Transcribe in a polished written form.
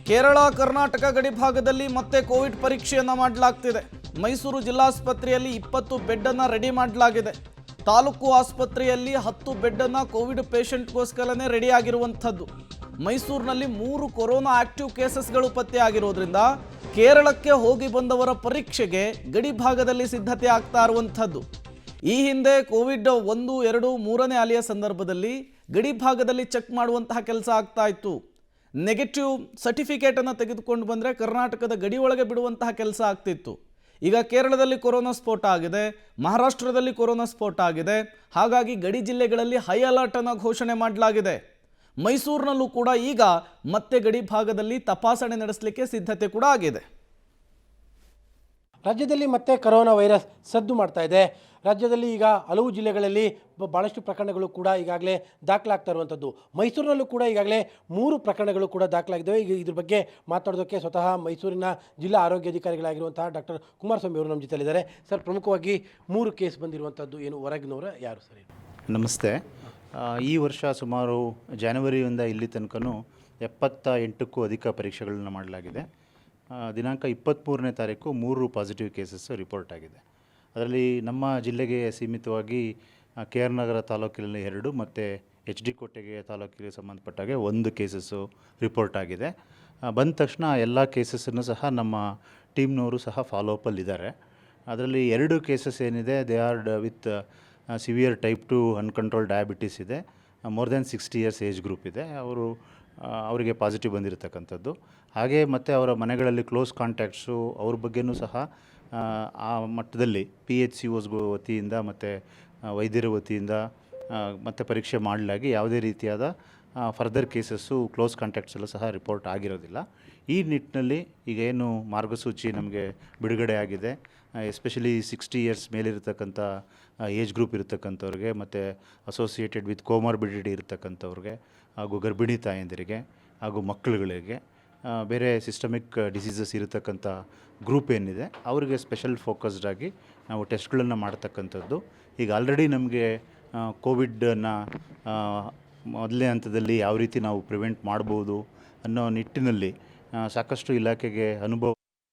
ಕೇರಳ ಕರ್ನಾಟಕ ಗಡಿಭಾಗದಲ್ಲಿ ಮತ್ತೆ ಕೋವಿಡ್ ಪರೀಕ್ಷೆಯನ್ನು ಮಾಡಲಾಗ್ತಿದೆ. ಮೈಸೂರು ಜಿಲ್ಲಾಸ್ಪತ್ರೆಯಲ್ಲಿ 20 ಬೆಡ್ ಅನ್ನು ರೆಡಿ ಮಾಡಲಾಗಿದೆ. ತಾಲೂಕು ಆಸ್ಪತ್ರೆಯಲ್ಲಿ 10 ಬೆಡ್ ಅನ್ನು ಕೋವಿಡ್ ಪೇಷಂಟ್ಗೋಸ್ಕರನೇ ರೆಡಿ ಆಗಿರುವಂಥದ್ದು. ಮೈಸೂರಿನಲ್ಲಿ 3 ಕೊರೋನಾ ಆಕ್ಟಿವ್ ಕೇಸಸ್ಗಳು ಪತ್ತೆಯಾಗಿರೋದ್ರಿಂದ ಕೇರಳಕ್ಕೆ ಹೋಗಿ ಬಂದವರ ಪರೀಕ್ಷೆಗೆ ಗಡಿಭಾಗದಲ್ಲಿ ಸಿದ್ಧತೆ ಆಗ್ತಾ ಇರುವಂಥದ್ದು. ಈ ಹಿಂದೆ ಕೋವಿಡ್ 1, 2, 3ನೇ ಅಲೆಯ ಸಂದರ್ಭದಲ್ಲಿ ಗಡಿಭಾಗದಲ್ಲಿ ಚೆಕ್ ಮಾಡುವಂತಹ ಕೆಲಸ ಆಗ್ತಾ ಇತ್ತು. ನೆಗೆಟಿವ್ ಸರ್ಟಿಫಿಕೇಟನ್ನು ತೆಗೆದುಕೊಂಡು ಬಂದರೆ ಕರ್ನಾಟಕದ ಗಡಿ ಒಳಗೆ ಬಿಡುವಂತಹ ಕೆಲಸ ಆಗ್ತಿತ್ತು. ಈಗ ಕೇರಳದಲ್ಲಿ ಕೊರೋನಾ ಸ್ಫೋಟ ಆಗಿದೆ, ಮಹಾರಾಷ್ಟ್ರದಲ್ಲಿ ಕೊರೋನಾ ಸ್ಫೋಟ ಆಗಿದೆ. ಹಾಗಾಗಿ ಗಡಿ ಜಿಲ್ಲೆಗಳಲ್ಲಿ ಹೈ ಅಲರ್ಟನ್ನು ಘೋಷಣೆ ಮಾಡಲಾಗಿದೆ. ಮೈಸೂರಿನಲ್ಲೂ ಕೂಡ ಈಗ ಮತ್ತೆ ಗಡಿ ಭಾಗದಲ್ಲಿ ತಪಾಸಣೆ ನಡೆಸಲಿಕ್ಕೆ ಸಿದ್ಧತೆ ಕೂಡ ಆಗಿದೆ. ರಾಜ್ಯದಲ್ಲಿ ಮತ್ತೆ ಕರೋನಾ ವೈರಸ್ ಸದ್ದು ಮಾಡ್ತಾ ಇದೆ. ರಾಜ್ಯದಲ್ಲಿ ಈಗ ಹಲವು ಜಿಲ್ಲೆಗಳಲ್ಲಿ ಭಾಳಷ್ಟು ಪ್ರಕರಣಗಳು ಕೂಡ ಈಗಾಗಲೇ ದಾಖಲಾಗ್ತಾ ಇರುವಂಥದ್ದು. ಮೈಸೂರಿನಲ್ಲೂ ಕೂಡ ಈಗಾಗಲೇ 3 ಪ್ರಕರಣಗಳು ಕೂಡ ದಾಖಲಾಗಿದ್ದಾವೆ. ಈಗ ಇದ್ರ ಬಗ್ಗೆ ಮಾತಾಡೋದಕ್ಕೆ ಸ್ವತಃ ಮೈಸೂರಿನ ಜಿಲ್ಲಾ ಆರೋಗ್ಯಾಧಿಕಾರಿಗಳಾಗಿರುವಂತಹ ಡಾಕ್ಟರ್ ಕುಮಾರಸ್ವಾಮಿ ಅವರು ನಮ್ಮ ಜೊತೆಲಿದ್ದಾರೆ. ಸರ್, ಪ್ರಮುಖವಾಗಿ 3 ಕೇಸ್ ಬಂದಿರುವಂಥದ್ದು ಏನು, ಹೊರಗಿನವರ ಯಾರು ಸರ್? ನಮಸ್ತೆ. ಈ ವರ್ಷ ಸುಮಾರು ಜನವರಿಯಿಂದ ಇಲ್ಲಿ ತನಕನೂ 78ಕ್ಕೂ ಅಧಿಕ ಪರೀಕ್ಷೆಗಳನ್ನು ಮಾಡಲಾಗಿದೆ. ದಿನಾಂಕ 23ನೇ ತಾರೀಕು 3 ಪಾಸಿಟಿವ್ ಕೇಸಸ್ ರಿಪೋರ್ಟ್ ಆಗಿದೆ. ಅದರಲ್ಲಿ ನಮ್ಮ ಜಿಲ್ಲೆಗೆ ಸೀಮಿತವಾಗಿ KR ನಗರ ತಾಲೂಕಿನಲ್ಲಿ 2 ಮತ್ತು HD ಕೋಟೆಗೆ ತಾಲೂಕಿಗೆ ಸಂಬಂಧಪಟ್ಟಾಗೆ 1 ಕೇಸಸ್ಸು ರಿಪೋರ್ಟ್ ಆಗಿದೆ. ಬಂದ ತಕ್ಷಣ ಎಲ್ಲ ಕೇಸಸ್ಸನ್ನು ಸಹ ನಮ್ಮ ಟೀಮ್ನವರು ಸಹ ಫಾಲೋಅಪ್ಪಲ್ಲಿದ್ದಾರೆ. ಅದರಲ್ಲಿ 2 ಕೇಸಸ್ ಏನಿದೆ, they are with severe type 2 uncontrol diabetes ಇದೆ, more than 60 years age group ಇದೆ. ಅವರಿಗೆ ಪಾಸಿಟಿವ್ ಬಂದಿರತಕ್ಕಂಥದ್ದು. ಹಾಗೆ ಮತ್ತು ಅವರ ಮನೆಗಳಲ್ಲಿ ಕ್ಲೋಸ್ ಕಾಂಟ್ಯಾಕ್ಟ್ಸು ಅವ್ರ ಬಗ್ಗೆಯೂ ಸಹ ಆ ಮಟ್ಟದಲ್ಲಿ PHCOs ವತಿಯಿಂದ ಮತ್ತು ವೈದ್ಯರ ವತಿಯಿಂದ ಮತ್ತು ಪರೀಕ್ಷೆ ಮಾಡಲಾಗಿ ಯಾವುದೇ ರೀತಿಯಾದ ಫರ್ದರ್ ಕೇಸಸ್ಸು ಕ್ಲೋಸ್ ಕಾಂಟ್ಯಾಕ್ಟ್ಸ್ ಎಲ್ಲ ಸಹ ರಿಪೋರ್ಟ್ ಆಗಿರೋದಿಲ್ಲ. ಈ ನಿಟ್ಟಿನಲ್ಲಿ ಈಗ ಏನು ಮಾರ್ಗಸೂಚಿ ನಮಗೆ ಬಿಡುಗಡೆ ಆಗಿದೆ, ಎಸ್ಪೆಷಲಿ 60 ಇಯರ್ಸ್ ಮೇಲಿರತಕ್ಕಂಥ ಏಜ್ ಗ್ರೂಪ್ ಇರತಕ್ಕಂಥವ್ರಿಗೆ ಮತ್ತು ಅಸೋಸಿಯೇಟೆಡ್ ವಿತ್ ಕೋಮಾರ್ಬಿಡಿಟಿ ಇರತಕ್ಕಂಥವ್ರಿಗೆ ಹಾಗೂ ಗರ್ಭಿಣಿ ತಾಯಂದಿರಿಗೆ ಹಾಗೂ ಮಕ್ಕಳುಗಳಿಗೆ ಬೇರೆ ಸಿಸ್ಟಮಿಕ್ ಡಿಸೀಸಸ್ ಇರತಕ್ಕಂಥ ಗ್ರೂಪ್ ಏನಿದೆ ಅವರಿಗೆ ಸ್ಪೆಷಲ್ ಫೋಕಸ್ಡ್ ಆಗಿ ನಾವು ಟೆಸ್ಟ್ಗಳನ್ನು ಮಾಡ್ತಕ್ಕಂಥದ್ದು. ಈಗ ಆಲ್ರೆಡಿ ನಮಗೆ ಕೋವಿಡನ್ನು ಮೊದಲನೇ ಹಂತದಲ್ಲಿ ಯಾವ ರೀತಿ ನಾವು ಪ್ರಿವೆಂಟ್ ಮಾಡ್ಬೋದು ಅನ್ನೋ ನಿಟ್ಟಿನಲ್ಲಿ ಸಾಕಷ್ಟು ಇಲಾಖೆಗೆ ಅನುಭವ